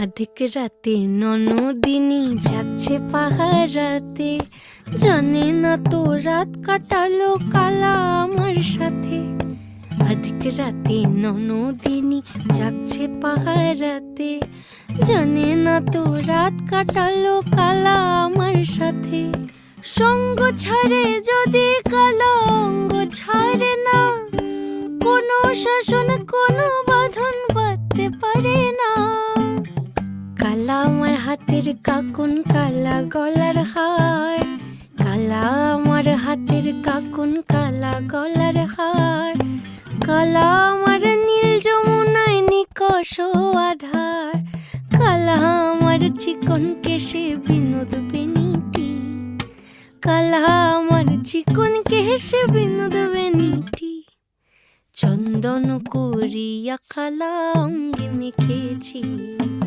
আধিক রাতে ননদিনী যাচ্ছে পাহারাতে, জানে না তো রাত কাটালো কালা আমার সাথে। আধিক রাতে ননদিনী যাচ্ছে পাহারাতে, জানে না তো রাত কাটালো কালা আমার সাথে। সঙ্গ ছাড়ে যদি কালা অঙ্গ ছাড়ে না, কোনো শাসন কোনো বাঁধন বাঁধতে পারে না। কালা আমার হাতের কাকুন কালা গলার হার, কালা আমার হাতের কাকুন কালা গলার হার। কালা আমার নীল যমুনায় নিকষ আধার, কালা আমার চিকন কেশে বিনোদ বেনিটি, কালা আমার চিকন কেশে বিনোদ বেনিটি। চন্দন করিয়া কালা অঙ্গে মেখেছি।